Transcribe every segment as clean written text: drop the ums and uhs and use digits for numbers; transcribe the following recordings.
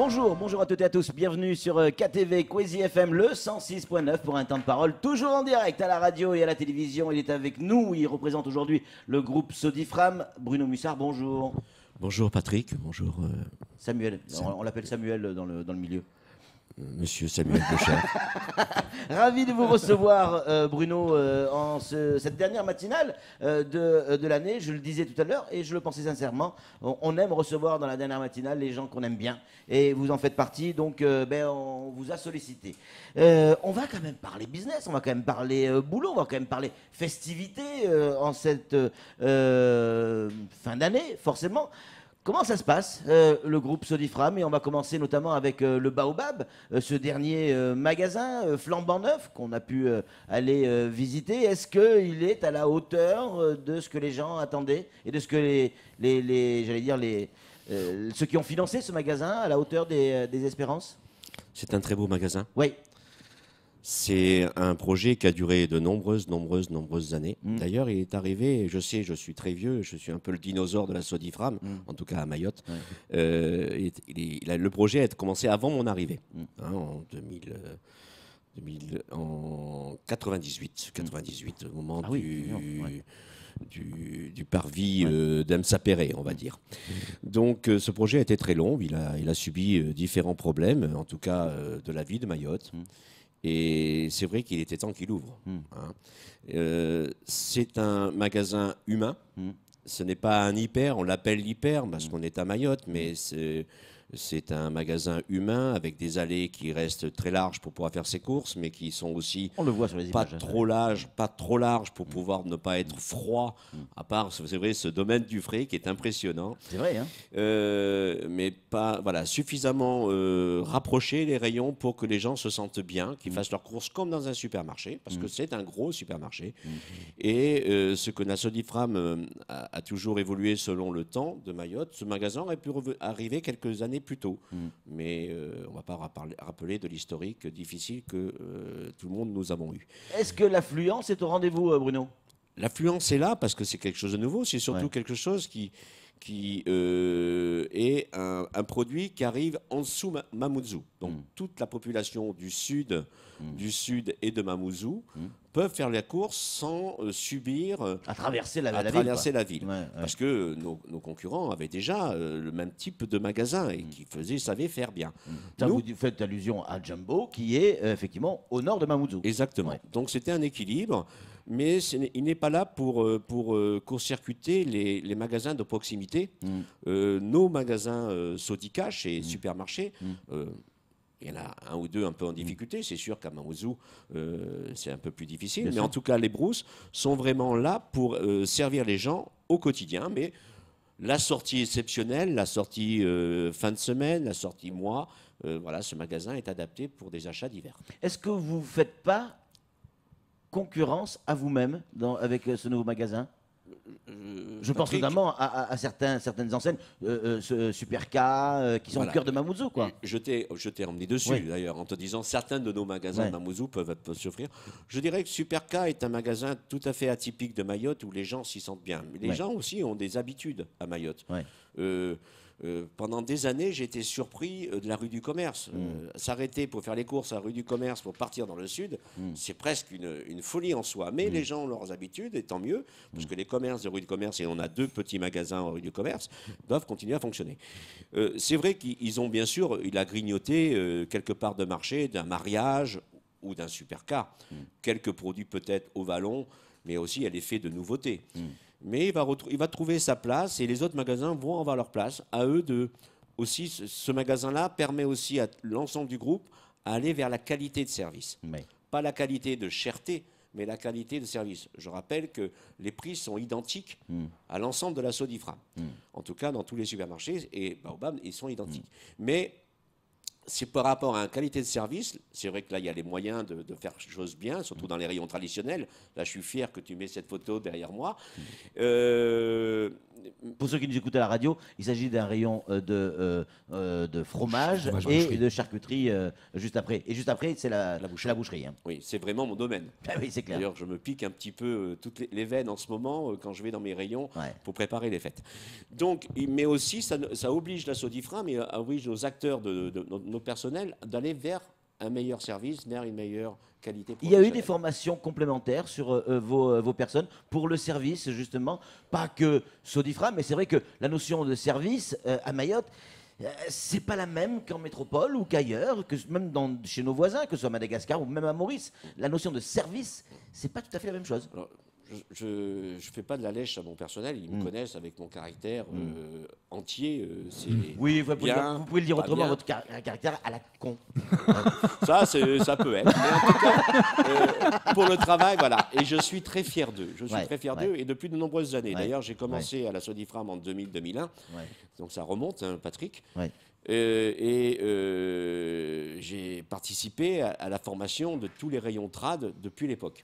Bonjour à toutes et à tous, bienvenue sur KTV Kwezi FM, le 106.9 pour un temps de parole, toujours en direct à la radio et à la télévision. Il est avec nous, il représente aujourd'hui le groupe Sodifram. Bruno Mussard, bonjour. Bonjour Patrick, bonjour Samuel, on l'appelle Samuel dans le milieu. Monsieur Samuel Boucher. Ravi de vous recevoir, Bruno, cette dernière matinale de l'année. Je le disais tout à l'heure et je le pensais sincèrement. On aime recevoir dans la dernière matinale les gens qu'on aime bien et vous en faites partie. Donc, on vous a sollicité. On va quand même parler business, on va quand même parler boulot, on va quand même parler festivités en cette fin d'année, forcément. Comment ça se passe, le groupe Sodifram? Et on va commencer notamment avec le Baobab, ce dernier magasin flambant neuf qu'on a pu aller visiter. Est-ce qu'il est à la hauteur de ce que les gens attendaient et de ce que j'allais dire, ceux qui ont financé ce magasin, à la hauteur des espérances? C'est un très beau magasin. Oui. C'est un projet qui a duré de nombreuses années. D'ailleurs, il est arrivé, je sais, je suis très vieux, je suis un peu le dinosaure de la Sodifram, en tout cas à Mayotte. Ouais. Le projet a commencé avant mon arrivée, en 98, au moment du parvis d'Emsapéré, on va dire. Donc ce projet a été très long, il a subi différents problèmes, en tout cas de la vie de Mayotte. Et c'est vrai qu'il était temps qu'il ouvre. C'est un magasin humain. Ce n'est pas un hyper, on l'appelle l'hyper parce qu'on est à Mayotte, mais c'est un magasin humain avec des allées qui restent très larges pour pouvoir faire ses courses, mais qui sont aussi on le voit sur les pas images, pas trop larges pour pouvoir ne pas être froid. À part, c'est vrai, ce domaine du frais qui est impressionnant. C'est vrai, hein. Mais pas suffisamment rapprocher les rayons pour que les gens se sentent bien, qu'ils fassent leurs courses comme dans un supermarché, parce que c'est un gros supermarché. Et ce que la Sodifram a toujours évolué selon le temps de Mayotte, ce magasin aurait pu arriver quelques années plus tôt. Mais on ne va pas rappeler de l'historique difficile que tout le monde nous avons eu. Est-ce que l'affluence est au rendez-vous, Bruno? L'affluence est là parce que c'est quelque chose de nouveau. C'est surtout quelque chose qui est un produit qui arrive en dessous Mamoudzou. Donc toute la population du sud et de Mamoudzou peuvent faire la course sans subir à traverser la ville. Parce que nos concurrents avaient déjà le même type de magasin et qui savaient faire bien. Vous faites allusion à Jumbo qui est effectivement au nord de Mamoudzou. Exactement. Donc c'était un équilibre. Mais il n'est pas là pour court-circuiter les magasins de proximité. Nos magasins Sodicash et supermarchés, il y en a un ou deux un peu en difficulté. C'est sûr qu'à Mamoudzou, c'est un peu plus difficile. Bien sûr. En tout cas, les brousses sont vraiment là pour servir les gens au quotidien. Mais la sortie exceptionnelle, la sortie fin de semaine, la sortie mois, ce magasin est adapté pour des achats divers. Est-ce que vous ne faites pas concurrence à vous-même avec ce nouveau magasin? Je pense notamment à certaines enseignes, Super K, qui sont au cœur de Mamoudzou, quoi. Je t'ai emmené dessus, d'ailleurs, en te disant certains de nos magasins de Mamoudzou peuvent s'offrir. Je dirais que Super K est un magasin tout à fait atypique de Mayotte où les gens s'y sentent bien. Mais les gens aussi ont des habitudes à Mayotte. Pendant des années, j'ai été surpris de la rue du Commerce. S'arrêter pour faire les courses à la rue du Commerce pour partir dans le sud, c'est presque une folie en soi. Mais les gens ont leurs habitudes, et tant mieux, parce que les commerces de rue du Commerce, et on a 2 petits magasins en rue du Commerce, doivent continuer à fonctionner. C'est vrai qu'ils ont bien sûr, il a grignoté quelque part de marché d'un mariage ou d'un supercar. Quelques produits peut-être au vallon, mais aussi à l'effet de nouveautés. Mais il va trouver sa place et les autres magasins vont avoir leur place. À eux aussi, ce magasin-là permet aussi à l'ensemble du groupe à aller vers la qualité de service. Pas la qualité de cherté, mais la qualité de service. Je rappelle que les prix sont identiques à l'ensemble de la Sodifram. En tout cas, dans tous les supermarchés, et Baobab, ils sont identiques. Mais c'est par rapport à une qualité de service. C'est vrai que là, il y a les moyens de faire les choses bien, surtout dans les rayons traditionnels. Là, je suis fier que tu mets cette photo derrière moi. Pour ceux qui nous écoutent à la radio, il s'agit d'un rayon de fromage et de charcuterie juste après. Et juste après, c'est la boucherie. Hein. Oui, c'est vraiment mon domaine. Ah oui, c'est clair. D'ailleurs, je me pique un petit peu toutes les veines en ce moment quand je vais dans mes rayons pour préparer les fêtes. Donc, mais aussi, ça oblige la Sodifra, mais oblige nos acteurs, nos personnels, d'aller vers un meilleur service, vers une meilleure qualité professionnelle. Il y a eu des formations complémentaires sur vos personnes pour le service, justement. Pas que Sodifra, mais c'est vrai que la notion de service à Mayotte, c'est pas la même qu'en métropole ou qu'ailleurs, que même chez nos voisins, que ce soit à Madagascar ou même à Maurice. La notion de service, c'est pas tout à fait la même chose. Alors, je ne fais pas de la lèche à mon personnel, ils me connaissent avec mon caractère entier. Oui, vous pouvez le dire autrement, votre caractère à la con. Ça peut être. Mais en tout cas, pour le travail, voilà. Et je suis très fier d'eux. Je suis très fier d'eux et depuis de nombreuses années. D'ailleurs, j'ai commencé à la Sodifram en 2000-2001. Donc ça remonte, hein, Patrick. J'ai participé à la formation de tous les rayons trad depuis l'époque.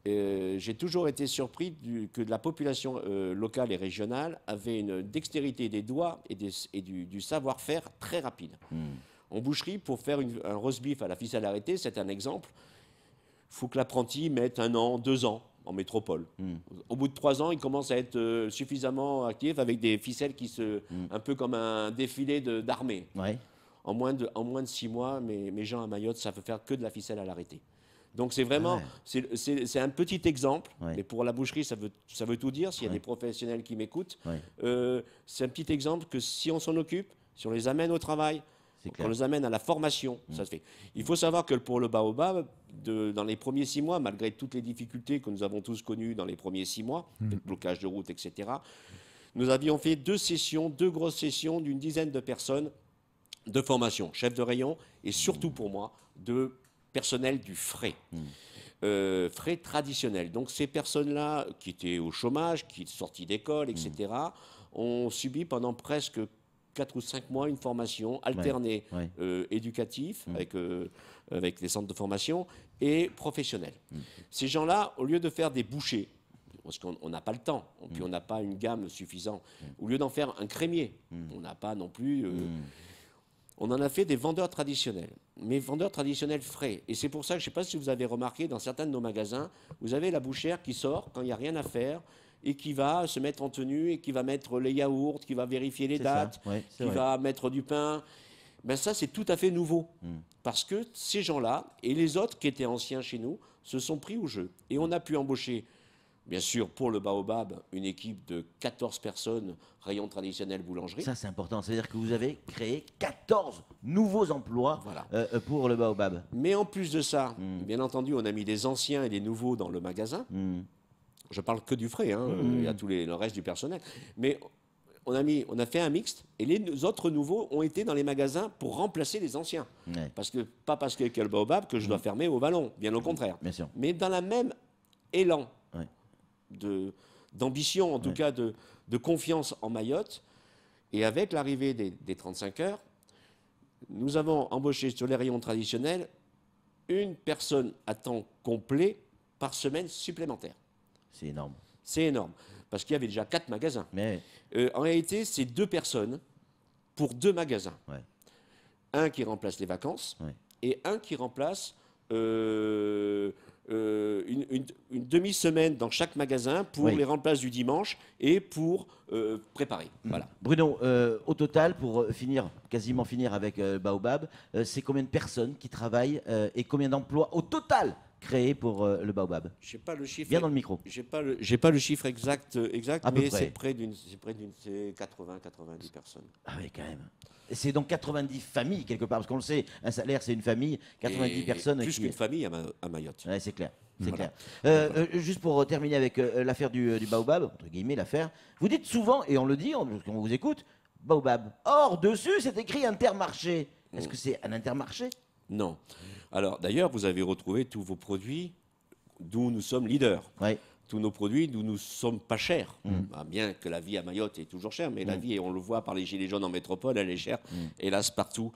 J'ai toujours été surpris que la population locale et régionale avait une dextérité des doigts et du savoir-faire très rapide. En boucherie, pour faire un roast beef à la ficelle arrêtée, c'est un exemple. Il faut que l'apprenti mette 1 an, 2 ans en métropole. Au bout de 3 ans, il commence à être suffisamment actif avec des ficelles un peu comme un défilé d'armée. En moins de 6 mois, mes gens à Mayotte savent faire que de la ficelle à l'arrêté. Donc c'est vraiment, c'est un petit exemple, mais pour la boucherie, ça veut tout dire, s'il y a des professionnels qui m'écoutent. C'est un petit exemple que si on s'en occupe, si on les amène au travail, qu'on les amène à la formation, ça se fait. Il faut savoir que pour le baobab, dans les premiers 6 mois, malgré toutes les difficultés que nous avons tous connues dans les premiers 6 mois, le blocage de route, etc., nous avions fait 2 grosses sessions d'une dizaine de personnes de formation, chef de rayon, et surtout pour moi, de personnel du frais. Frais traditionnel. Donc ces personnes-là qui étaient au chômage, qui sont sorties d'école, etc., ont subi pendant presque 4 ou 5 mois une formation alternée éducative avec les centres de formation et professionnelle. Ces gens-là, au lieu de faire des bouchers, parce qu'on n'a pas le temps, puis on n'a pas une gamme suffisante, au lieu d'en faire un crémier, on n'a pas non plus... on en a fait des vendeurs traditionnels, mais vendeurs traditionnels frais. Et c'est pour ça que, je ne sais pas si vous avez remarqué, dans certains de nos magasins, vous avez la bouchère qui sort quand il n'y a rien à faire et qui va se mettre en tenue et qui va mettre les yaourts, qui va vérifier les dates, qui va mettre du pain. Ben ça, c'est tout à fait nouveau. Parce que ces gens-là et les autres qui étaient anciens chez nous se sont pris au jeu. Et on a pu embaucher, bien sûr, pour le baobab, une équipe de 14 personnes, rayon traditionnel boulangerie. Ça, c'est important. C'est-à-dire que vous avez créé 14 nouveaux emplois pour le baobab. Mais en plus de ça, bien entendu, on a mis des anciens et des nouveaux dans le magasin. Je parle que du frais, hein. Il y a le reste du personnel. Mais on a fait un mixte et les autres nouveaux ont été dans les magasins pour remplacer les anciens. Pas parce qu'il y a le baobab que je dois fermer au ballon, bien au contraire. Bien sûr. Mais dans la même élan d'ambition, en tout cas de confiance en Mayotte. Et avec l'arrivée des 35 heures, nous avons embauché sur les rayons traditionnels une personne à temps complet par semaine supplémentaire. C'est énorme. C'est énorme, parce qu'il y avait déjà 4 magasins. Mais... en réalité, c'est 2 personnes pour 2 magasins. Un qui remplace les vacances et un qui remplace... une demi-semaine dans chaque magasin pour les remplaces du dimanche et pour préparer. Voilà. Bruno, au total, pour quasiment finir avec Baobab, c'est combien de personnes qui travaillent et combien d'emplois au total créés pour le Baobab? Je n'ai pas le chiffre. Bien dans le micro. J'ai pas le chiffre exact mais c'est près d'une 80-90 personnes. Ah oui, quand même. C'est donc 90 familles, quelque part, parce qu'on le sait, un salaire, c'est une famille, 90 personnes... Plus qu'une famille à Mayotte. Ouais, c'est clair. Clair. Juste pour terminer avec l'affaire du Baobab, entre guillemets l'affaire, vous dites souvent, et on le dit, on vous écoute, Baobab. Or, dessus, c'est écrit Intermarché. Est-ce que c'est un Intermarché? Non. Alors, d'ailleurs, vous avez retrouvé tous vos produits d'où nous sommes leaders. Tous nos produits d'où nous sommes pas chers. Bien que la vie à Mayotte est toujours chère, mais la vie, on le voit par les gilets jaunes en métropole, elle est chère, hélas, partout,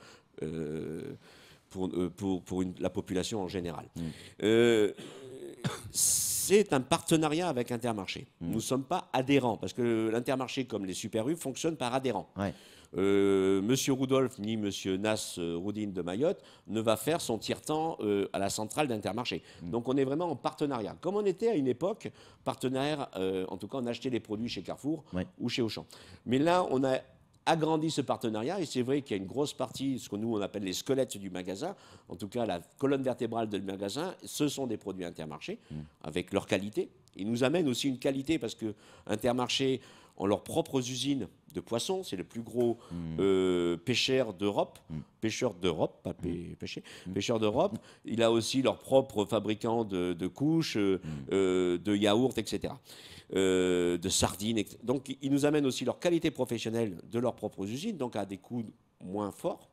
pour la population en général. c'est un partenariat avec Intermarché. Nous ne sommes pas adhérents, parce que l'Intermarché, comme les Super U, fonctionne par adhérents. Ouais. Monsieur Rudolph ni Monsieur Nas Roudine de Mayotte ne va faire son tire-temps à la centrale d'Intermarché. Donc on est vraiment en partenariat. Comme on était à une époque partenaire, en tout cas on achetait les produits chez Carrefour ou chez Auchan. Mais là on a agrandi ce partenariat et c'est vrai qu'il y a une grosse partie, ce que nous on appelle les squelettes du magasin, en tout cas la colonne vertébrale du magasin, ce sont des produits Intermarché avec leur qualité. Ils nous amènent aussi une qualité parce que Intermarché ont leurs propres usines de poissons, c'est le plus gros pêcheur d'Europe, pêcheur d'Europe. Il a aussi leur propre fabricant de couches, de yaourts, etc., de sardines. Etc. Donc ils nous amènent aussi leur qualité professionnelle de leurs propres usines, donc à des coûts moins forts.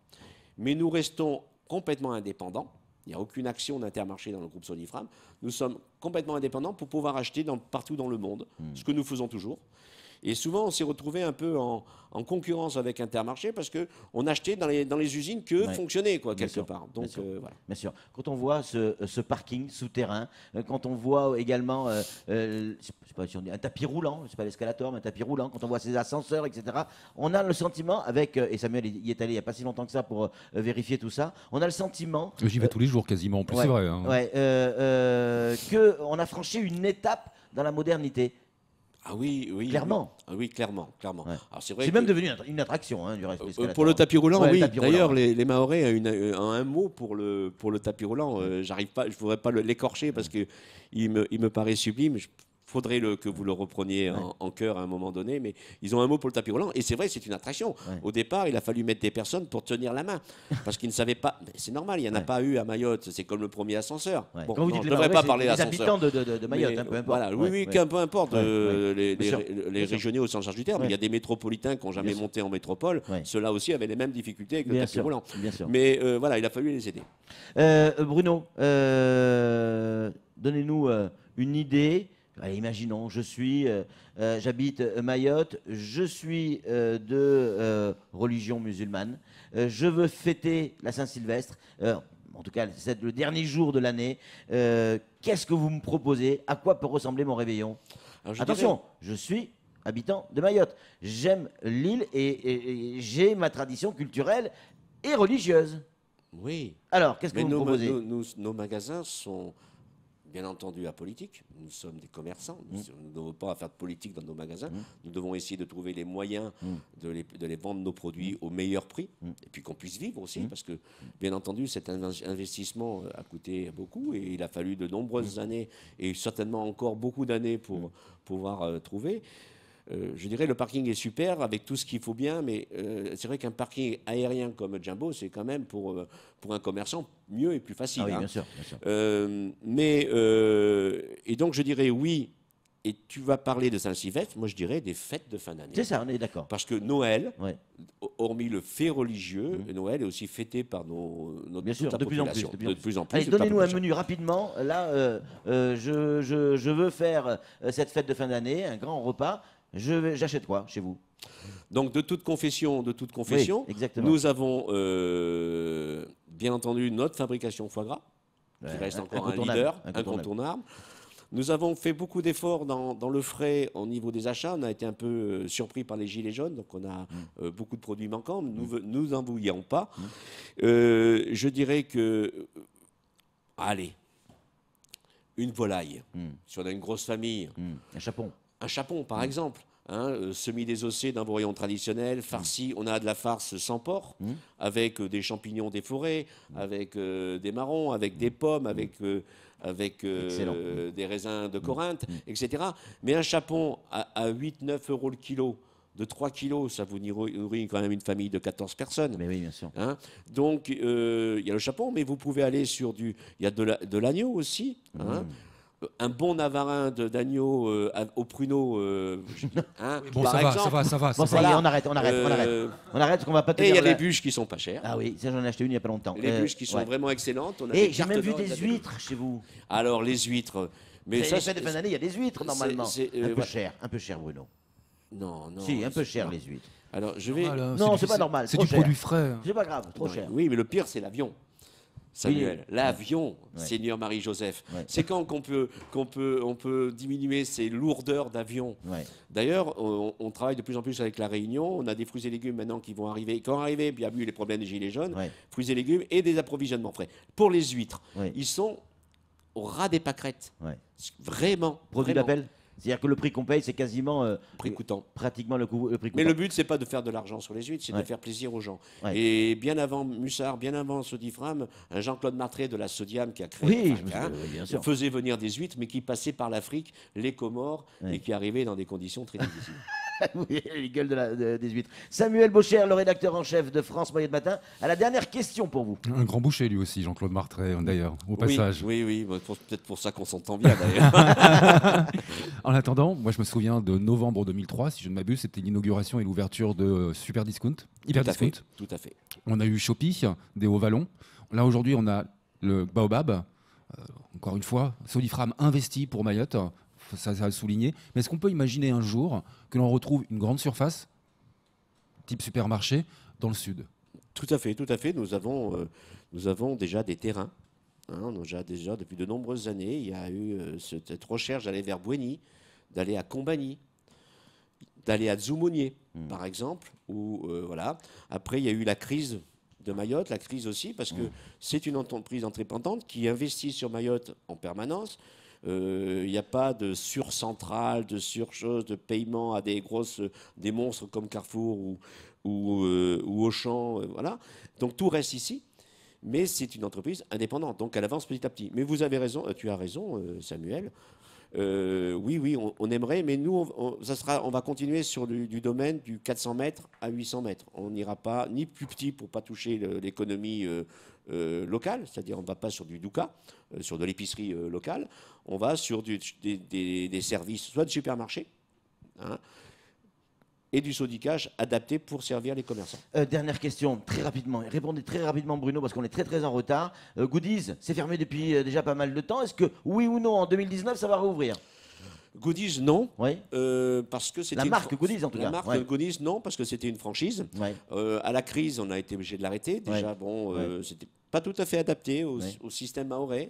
Mais nous restons complètement indépendants. Il n'y a aucune action d'Intermarché dans le groupe Sonifram. Nous sommes complètement indépendants pour pouvoir acheter partout dans le monde, ce que nous faisons toujours. Et souvent, on s'est retrouvé un peu en concurrence avec Intermarché parce qu'on achetait dans les usines que fonctionnaient, quoi, quelque part. Donc, voilà. Bien sûr. Quand on voit ce parking souterrain, quand on voit également je sais pas si on dit un tapis roulant, c'est pas l'escalator, mais un tapis roulant, quand on voit ces ascenseurs, etc., on a le sentiment, avec, et Samuel y est allé il n'y a pas si longtemps que ça pour vérifier tout ça, on a le sentiment... J'y vais tous les jours quasiment, en plus c'est vrai. Hein. Qu'on a franchi une étape dans la modernité. Ah oui, oui. Clairement. Oui, oui, clairement. Ouais. C'est même devenu une attraction, hein, du reste. Pour le tapis roulant, oui. D'ailleurs, ouais. les Mahorais ont un mot pour le tapis roulant. Je ne voudrais pas l'écorcher parce qu'il me paraît sublime. Faudrait que vous le repreniez en chœur à un moment donné, mais ils ont un mot pour le tapis roulant, et c'est vrai, c'est une attraction. Au départ, il a fallu mettre des personnes pour tenir la main, parce qu'ils ne savaient pas. C'est normal, il n'y en a pas eu à Mayotte, c'est comme le premier ascenseur. Bon, quand vous dites je ne devrais pas parler les d'ascenseur. habitants de Mayotte, peu importe. Voilà, oui, peu importe, les régionaux sont en charge du terme, il y a des métropolitains qui n'ont jamais monté en métropole, ceux-là aussi avaient les mêmes difficultés avec le tapis roulant. Mais voilà, il a fallu les aider. Bruno, donnez-nous une idée. Allez, imaginons, j'habite Mayotte, je suis de religion musulmane, je veux fêter la Saint-Sylvestre, en tout cas c'est le dernier jour de l'année. Qu'est-ce que vous me proposez? À quoi peut ressembler mon réveillon? Attention, je suis habitant de Mayotte, j'aime l'île et j'ai ma tradition culturelle et religieuse. Oui. Alors, qu'est-ce que vous me proposez? Nos magasins sont... bien entendu apolitique, nous sommes des commerçants, nous ne devons pas faire de politique dans nos magasins, nous devons essayer de trouver les moyens de les vendre nos produits au meilleur prix, et puis qu'on puisse vivre aussi, parce que bien entendu cet investissement a coûté beaucoup, et il a fallu de nombreuses années, et certainement encore beaucoup d'années pour pouvoir trouver. Je dirais le parking est super avec tout ce qu'il faut bien, mais c'est vrai qu'un parking aérien comme Jumbo, c'est quand même pour un commerçant mieux et plus facile. Ah oui, bien sûr. Bien sûr. Et donc je dirais oui. Et tu vas parler de Saint-Sylvestre, moi je dirais des fêtes de fin d'année. C'est ça, on est d'accord. Parce que Noël, hormis le fait religieux, Noël est aussi fêté par notre bien sûr, de plus en plus. Allez, donnez-nous un menu rapidement. Là, je veux faire cette fête de fin d'année, un grand repas. J'achète quoi chez vous? Donc de toute confession, nous avons bien entendu notre fabrication foie gras, qui reste encore un leader incontournable. Nous avons fait beaucoup d'efforts dans le frais au niveau des achats. On a été un peu surpris par les gilets jaunes, donc on a beaucoup de produits manquants. Nous n'en voulions pas. Je dirais que, allez, une volaille, si on a une grosse famille. Un chapon. Un chapon, par exemple. Semi-désossé d'un bourillon traditionnel, farci. On a de la farce sans porc, avec des champignons des forêts, avec des marrons, avec des pommes, avec des raisins de Corinthe, etc. Mais un chapon à 8-9 euros le kilo, de 3 kilos, ça vous nourrit quand même une famille de 14 personnes. Mais oui, bien sûr. Donc, il y a le chapon, mais vous pouvez aller sur du... Il y a de l'agneau aussi. Un bon navarin d'agneau au pruneau, bon, par exemple. ça va. Bon, ça y est, on arrête, parce qu'on va pas te dire... Et il y a les bûches qui sont pas chères. Ah oui, ça j'en ai acheté une il y a pas longtemps. Les bûches qui sont vraiment excellentes. Et j'ai même vu des huîtres chez vous. Alors, les huîtres... Mais ça, c'est de fin d'année, il y a des huîtres, normalement. Un peu cher, Bruno. Non. Si, un peu cher, les huîtres. Alors, je vais... Non, c'est pas normal. C'est du produit frais. C'est pas grave, trop cher. Oui, mais le pire, c'est l'avion. Samuel, l'avion, Seigneur Marie-Joseph. C'est quand qu'on peut diminuer ces lourdeurs d'avion. D'ailleurs, on travaille de plus en plus avec la Réunion. On a des fruits et légumes maintenant qui vont arriver. Quand arriver, il y a eu les problèmes des gilets jaunes, fruits et légumes et des approvisionnements frais. Pour les huîtres, ils sont au ras des pâquerettes. Vraiment. Produit d'appel. C'est-à-dire que le prix qu'on paye, c'est quasiment prix coûtant. Pratiquement le prix coûtant. Mais le but, c'est pas de faire de l'argent sur les huîtres, c'est de faire plaisir aux gens. Et bien avant Mussard, bien avant Sodifram, un Jean-Claude Martret de la Sodiam qui a créé, faisait venir des huîtres, mais qui passaient par l'Afrique, les Comores, et qui arrivaient dans des conditions très difficiles. Oui, les gueules des huîtres. Samuel Bocher, le rédacteur en chef de France Maillot de Matin, a la dernière question pour vous. Un grand boucher lui aussi, Jean-Claude Martret, d'ailleurs, au passage. Oui, peut-être pour ça qu'on s'entend bien d'ailleurs. En attendant, moi je me souviens de novembre 2003, si je ne m'abuse, c'était l'inauguration et l'ouverture de Super Discount, Hyper Discount. Tout à fait. On a eu Shopee, des Hauts-Vallons. Là aujourd'hui, on a le Baobab. Encore une fois, Sodifram investi pour Mayotte. Ça a souligné. Mais est-ce qu'on peut imaginer un jour que l'on retrouve une grande surface, type supermarché, dans le sud? Tout à fait. Nous avons déjà des terrains. Déjà, depuis de nombreuses années, il y a eu cette recherche d'aller vers Bouéni, d'aller à Combagny, d'aller à Dzoumonier, par exemple. Voilà. Après, il y a eu la crise de Mayotte, la crise aussi, parce que c'est une entreprise indépendante qui investit sur Mayotte en permanence. Il n'y a pas de surcentrale, de surchose, de paiement à des monstres comme Carrefour ou Auchan, voilà. Donc tout reste ici, mais c'est une entreprise indépendante, donc elle avance petit à petit. Mais vous avez raison, tu as raison, Samuel. Oui, on aimerait, mais nous, on va continuer sur du domaine du 400 mètres à 800 mètres. On n'ira pas ni plus petit pour pas toucher l'économie locale, c'est-à-dire on ne va pas sur du Douka, sur de l'épicerie locale. On va sur des services, soit de supermarché, et du sodicage adapté pour servir les commerçants. Dernière question, très rapidement. Répondez très rapidement, Bruno, parce qu'on est très en retard. Goodies, c'est fermé depuis déjà pas mal de temps. Est-ce que, oui ou non, en 2019, ça va rouvrir? Goodies, non. Parce que c'était la marque Goodies, en tout cas. La marque Goodies, non, parce que c'était une franchise. À la crise, on a été obligé de l'arrêter. Déjà, c'était pas tout à fait adapté au système mahorais.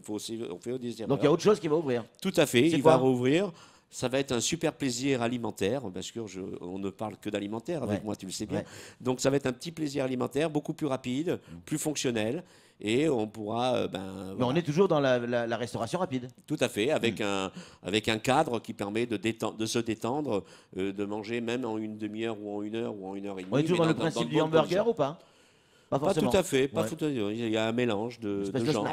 On fait des erreurs. Donc il y a autre chose qui va ouvrir. Tout à fait, il va rouvrir. Ça va être un super plaisir alimentaire, parce que on ne parle que d'alimentaire avec moi, tu le sais bien. Donc ça va être un petit plaisir alimentaire, beaucoup plus rapide, plus fonctionnel, et on pourra... Mais on est toujours dans la restauration rapide. Tout à fait, avec un cadre qui permet de se détendre, de manger même en une demi-heure ou en 1 heure ou en 1 heure et demie. On est toujours dans le principe du hamburger ou pas? Pas tout à fait, il y a un mélange de genres.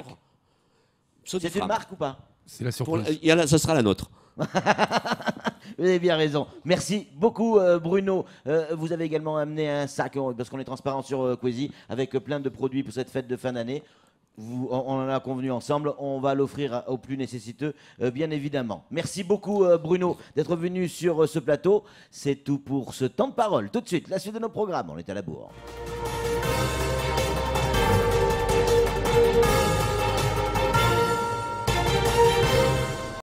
C'est une marque ou pas? C'est la surprise. Ça sera la nôtre. Vous avez bien raison. Merci beaucoup, Bruno. Vous avez également amené un sac, parce qu'on est transparent sur Queasy, avec plein de produits pour cette fête de fin d'année. On en a convenu ensemble. On va l'offrir aux plus nécessiteux, bien évidemment. Merci beaucoup, Bruno, d'être venu sur ce plateau. C'est tout pour ce temps de parole. Tout de suite, la suite de nos programmes. On est à la bourre.